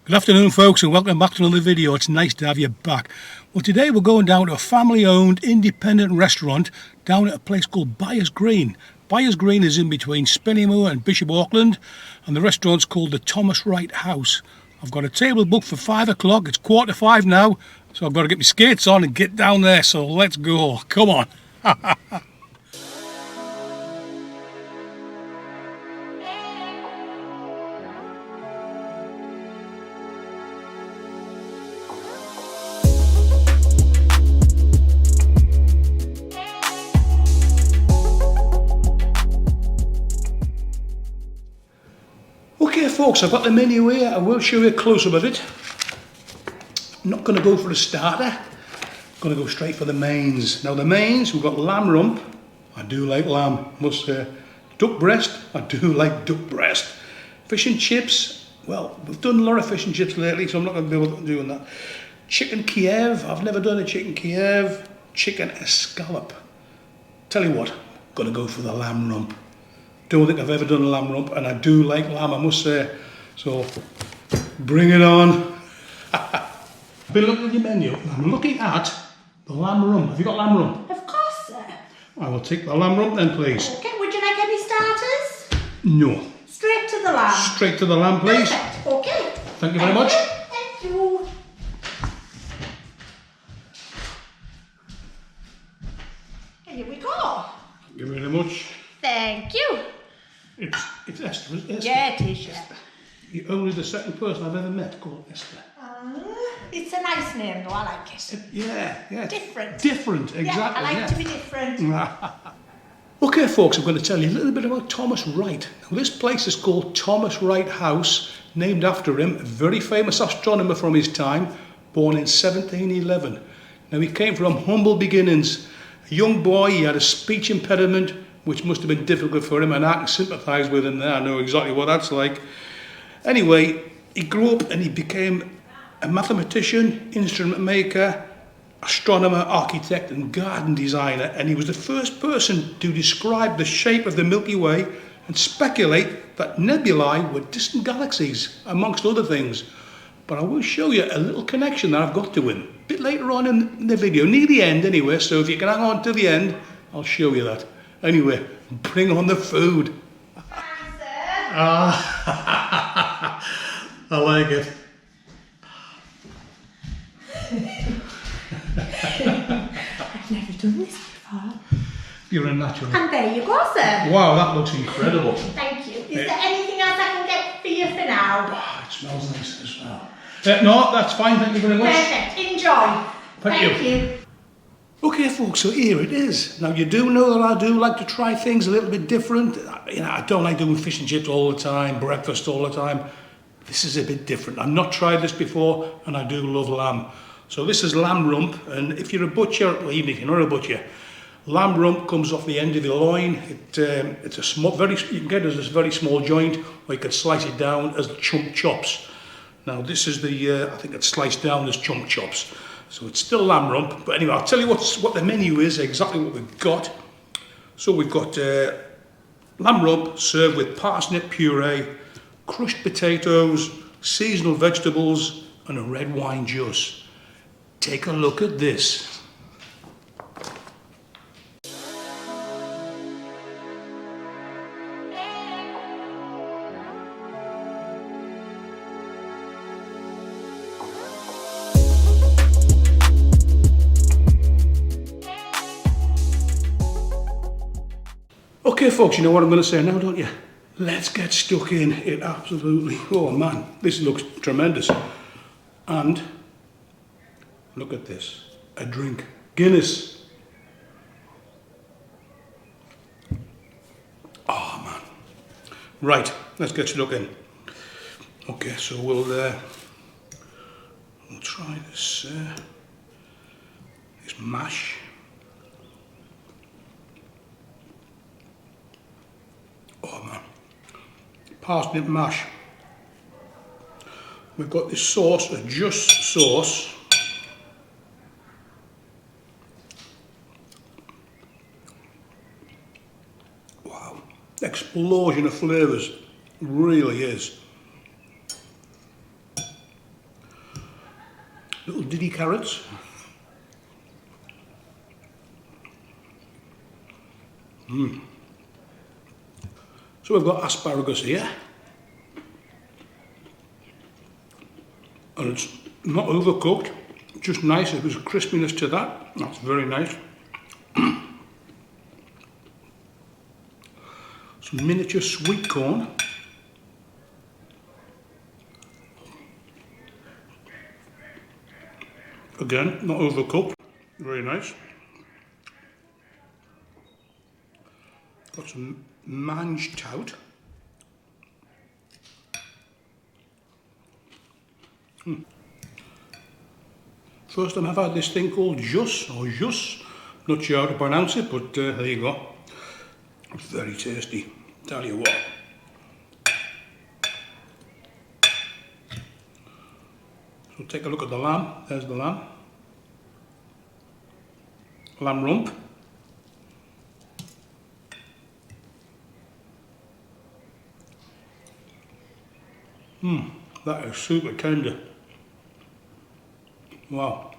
Good afternoon folks, and welcome back to another video. It's nice to have you back. Well, today we're going down to a family owned independent restaurant down at a place called Byers Green. Byers Green is in between Spennymoor and Bishop Auckland, and the restaurant's called the Thomas Wright House. I've got a table booked for 5 o'clock. It's 4:45 now, so I've got to get my skates on and get down there, so let's go. Come on. Okay folks, I've got the menu here. I will show you a close-up of it. I'm not going to go for a starter. I'm going to go straight for the mains. Now the mains, we've got lamb rump. I do like lamb, must say. Duck breast, I do like duck breast. Fish and chips, well, we've done a lot of fish and chips lately, so I'm not going to be able to do that. Chicken Kiev, I've never done a chicken Kiev. Chicken escallop. Tell you what, I'm going to go for the lamb rump. Don't think I've ever done a lamb rump, and I do like lamb, I must say. So, bring it on. I've been looking at your menu, and I'm looking at the lamb rump. Have you got lamb rump? Of course, sir. I will take the lamb rump then, please. Okay, would you like any starters? No. Straight to the lamb. Straight to the lamb, please. Perfect. Okay. Thank you very much. Thank you. Here we go. Thank you very much. Thank you. It's Esther, isn't it? Yeah, it is, yeah. You're only the second person I've ever met called Esther. It's a nice name though, I like it. Yeah. Different. Different, exactly. Yeah, I like to be different. Okay folks, I'm going to tell you a little bit about Thomas Wright. Now, this place is called Thomas Wright House, named after him, a very famous astronomer from his time, born in 1711. Now he came from humble beginnings. A young boy, he had a speech impediment, which must have been difficult for him, and I can sympathise with him there. I know exactly what that's like. Anyway, he grew up and he became a mathematician, instrument maker, astronomer, architect and garden designer, and he was the first person to describe the shape of the Milky Way and speculate that nebulae were distant galaxies, amongst other things. But I will show you a little connection that I've got to him a bit later on in the video, near the end anyway, so if you can hang on to the end, I'll show you that. Anyway, bring on the food. I like it. I've never done this before. You're a natural. And there you go, sir. Wow, that looks incredible. Thank you. Is there anything else I can get for you for now? Oh, it smells nice as well. No, that's fine, thank you very much. Perfect. Enjoy. Thank you. Okay folks, so here it is. Now you do know that I do like to try things a little bit different. You know, I don't like doing fish and chips all the time, breakfast all the time. This is a bit different. I've not tried this before, and I do love lamb. So this is lamb rump, and if you're a butcher, well, even if you're not a butcher, lamb rump comes off the end of the loin. It's a small, you can get it as a very small joint, or you could slice it down as chunk chops. Now this is I think it's sliced down as chunk chops. So it's still lamb rump, but anyway, I'll tell you what the menu is, exactly what we've got. So we've got lamb rump served with parsnip puree, crushed potatoes, seasonal vegetables, and a red wine juice. Take a look at this. Okay folks, you know what I'm going to say now, don't you? Let's get stuck in. It absolutely, oh man, this looks tremendous. And look at this, a drink, Guinness. Oh man. Right, let's get stuck in. Okay, so we'll try this mash. Oh man, parsnip mash. We've got this sauce, a just sauce. Wow, explosion of flavours, really is. diddy carrots. So we've got asparagus here. And it's not overcooked, just nice. There's a crispiness to that. That's very nice. Some miniature sweet corn. Again, not overcooked, very nice. Got some mange tout. First time I've had this thing called jus, or jus. Not sure how to pronounce it, but there you go. It's very tasty, tell you what. So take a look at the lamb. There's the lamb. Lamb rump. That is super tender. Wow.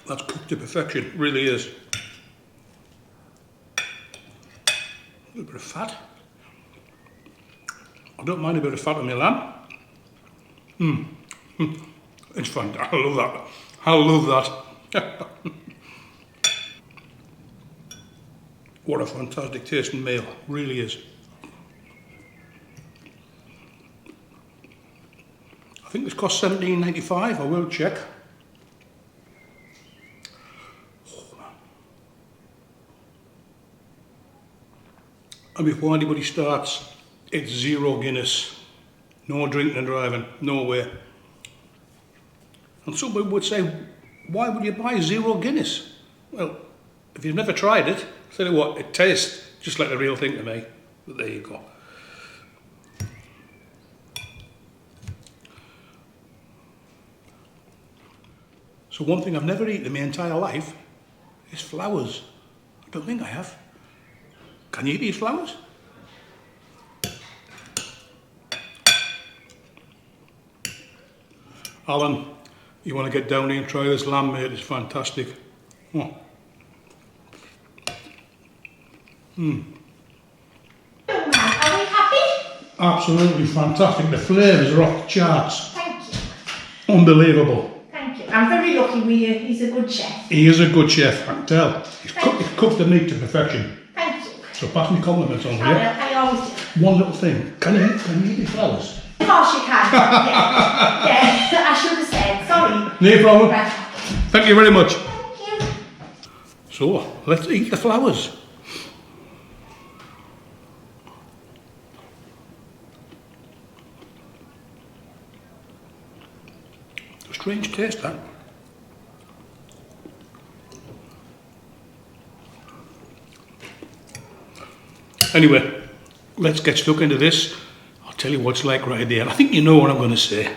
That's cooked to perfection, really is. A little bit of fat. I don't mind a bit of fat on my lamb. It's fun. I love that. I love that. What a fantastic tasting meal, really is. I think this cost $17.95. I will check. And before anybody starts, it's 0 Guinness. No drinking and driving, no way. And somebody would say, why would you buy 0 Guinness? Well, if you've never tried it, I'll tell you what, it tastes just like the real thing to me. But there you go. So one thing I've never eaten in my entire life is flowers. I don't think I have. Can you eat flowers? Alan, you want to get down here and try this lamb, mate? It's fantastic. Oh. Are we happy? Absolutely fantastic. The flavours are off the charts. Thank you. Unbelievable. Thank you. I'm very lucky with you. He's a good chef. He is a good chef, I can tell. He's cooked the meat to perfection. Thank you. So pass me compliments on, will you? I always do. One little thing. Can you eat the flowers? Of course you can. Yeah, I should have said. Sorry. No problem. Right. Thank you very much. Thank you. So, let's eat the flowers. A strange taste, that. Anyway, let's get stuck into this. I'll tell you what it's like right there. I think you know what I'm going to say.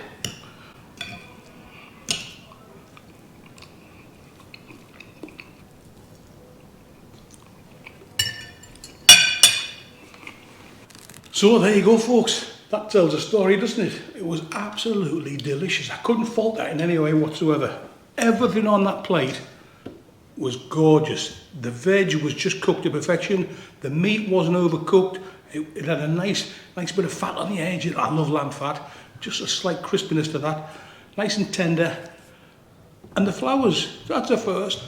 So there you go, folks. That tells a story, doesn't it? It was absolutely delicious. I couldn't fault that in any way whatsoever. Everything on that plate was gorgeous. The veg was just cooked to perfection. The meat wasn't overcooked. It had a nice bit of fat on the edge. I love lamb fat. Just a slight crispiness to that. Nice and tender. And the flowers, that's a first.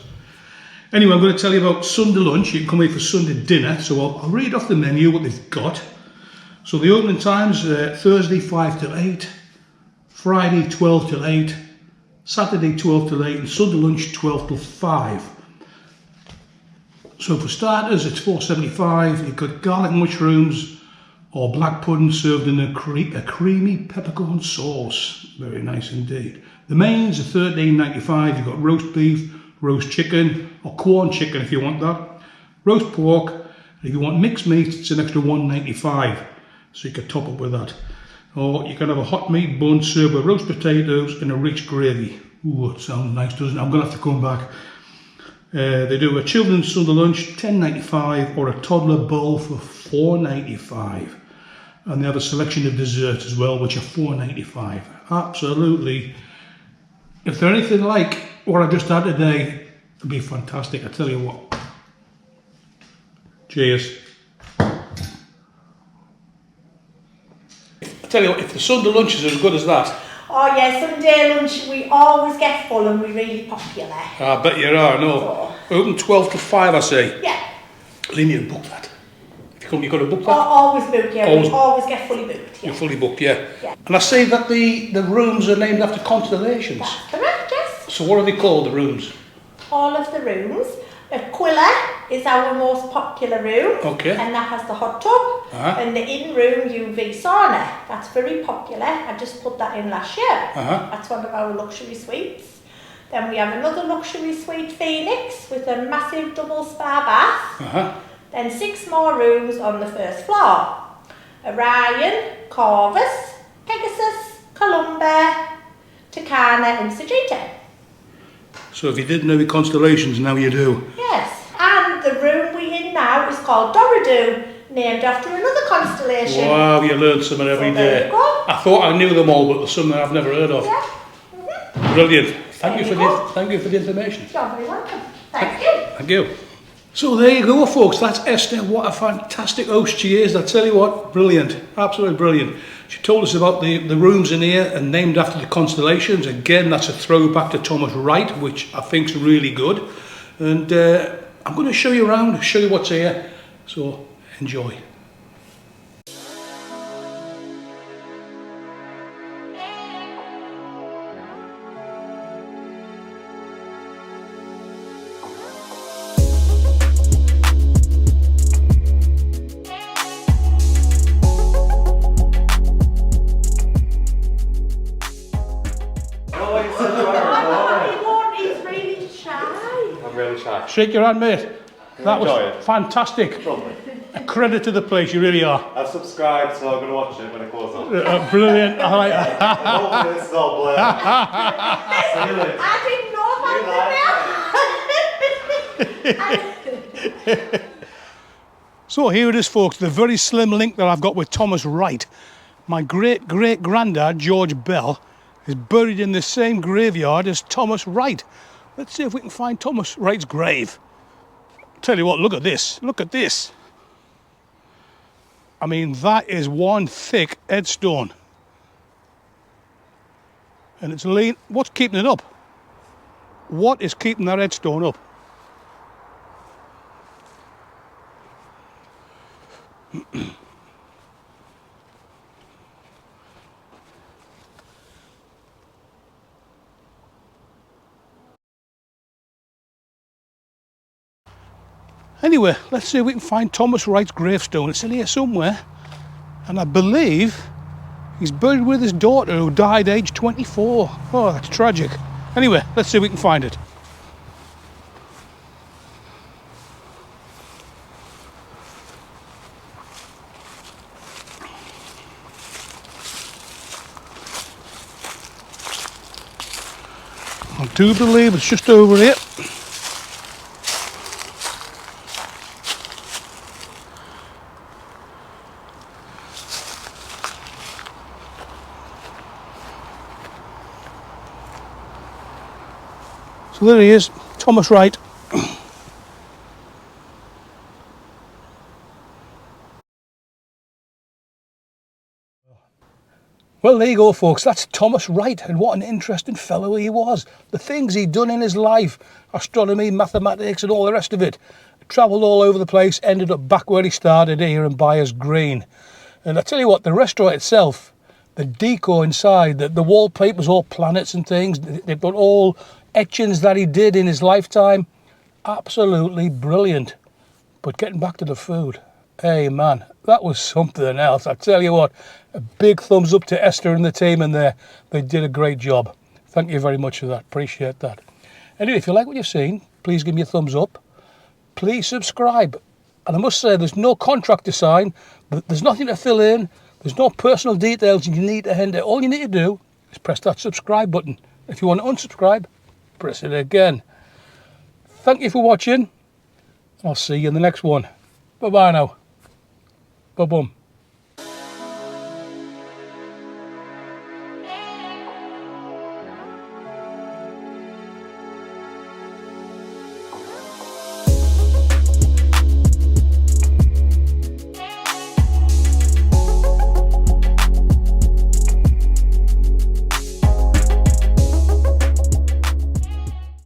Anyway, I'm going to tell you about Sunday lunch. You can come here for Sunday dinner. So I'll read off the menu, what they've got. So the opening times, Thursday 5 till 8, Friday 12 till 8, Saturday 12 till 8, and Sunday lunch 12 till 5. So for starters, it's $4.75. You've got garlic mushrooms or black pudding served in a creamy peppercorn sauce. Very nice indeed. The mains are $13.95. You've got roast beef, roast chicken, or corn chicken if you want that. Roast pork. If you want mixed meat, it's an extra $1.95. So you can top up with that. Or you can have a hot meat bun served with roast potatoes and a rich gravy. Ooh, it sounds nice, doesn't it? I'm going to have to come back. They do a children's Sunday lunch, $10.95, or a toddler bowl for $4.95. And they have a selection of desserts as well, which are £4.95. Absolutely. If they're anything like what I just had today, it'd be fantastic, I tell you what. Cheers. I tell you what, if the Sunday lunch is as good as that. Oh yeah, Sunday lunch we always get full and we're really popular. I bet you are, no. We're open 12 to 5, I say. Yeah. Lynn, you book that. If you come, you've got to book that. Always book, yeah. We always get fully booked. Yeah. You're fully booked, yeah. And I say that the rooms are named after constellations. That's correct, yes. So what are they called, the rooms? All of the rooms. Aquila is our most popular room. Okay. And that has the hot tub. And the in-room UV sauna. That's very popular. I just put that in last year. That's one of our luxury suites. Then we have another luxury suite, Phoenix, with a massive double spa bath. Then 6 more rooms on the first floor. Orion, Corvus, Pegasus, Columba, Tucana and Sagitta. So if you didn't know the constellations, now you do. Yes, and the room we're in now is called Doradu, named after another constellation. Wow, you learn something every day. I thought I knew them all, but there's some that I've never heard of. Yeah. Brilliant. Thank you for the information. You're very welcome. Thank you. Thank you. So there you go, folks. That's Esther. What a fantastic host she is. I tell you what, brilliant. Absolutely brilliant. She told us about the rooms in here and named after the constellations. Again, that's a throwback to Thomas Wright, which I think is really good. And I'm going to show you around, show you what's here. So enjoy. Shake your hand, mate. That was fantastic. A credit to the place, you really are. I've subscribed, so I'm going to watch it when it goes on. Brilliant. I like that. Hopefully this is all blurred. I didn't know about So here it is, folks, the very slim link that I've got with Thomas Wright. My great-great-granddad, George Bell, is buried in the same graveyard as Thomas Wright. Let's see if we can find Thomas Wright's grave. Tell you what, look at this. Look at this. I mean, that is one thick headstone. And it's lean. What's keeping it up? What is keeping that headstone up? Anyway, let's see if we can find Thomas Wright's gravestone. It's in here somewhere. And I believe he's buried with his daughter who died aged 24. Oh, that's tragic. Anyway, let's see if we can find it. I do believe it's just over here. So there he is, Thomas Wright. Well, there you go, folks. That's Thomas Wright, and what an interesting fellow he was. The things he'd done in his life, astronomy, mathematics and all the rest of it. Travelled all over the place, ended up back where he started here in Byers Green. And I tell you what, the restaurant itself, the decor inside, the wallpaper's all planets and things. They've got all etchings that he did in his lifetime. Absolutely brilliant. But getting back to the food, hey man, that was something else. I tell you what, a big thumbs up to Esther and the team in there. They did a great job. Thank you very much for that. Appreciate that. Anyway, if you like what you've seen, please give me a thumbs up. Please subscribe. And I must say, there's no contract to sign. There's nothing to fill in. There's no personal details you need to enter. All you need to do is press that subscribe button. If you want to unsubscribe, press it again. Thank you for watching. I'll see you in the next one. Bye-bye now. Bye-bum.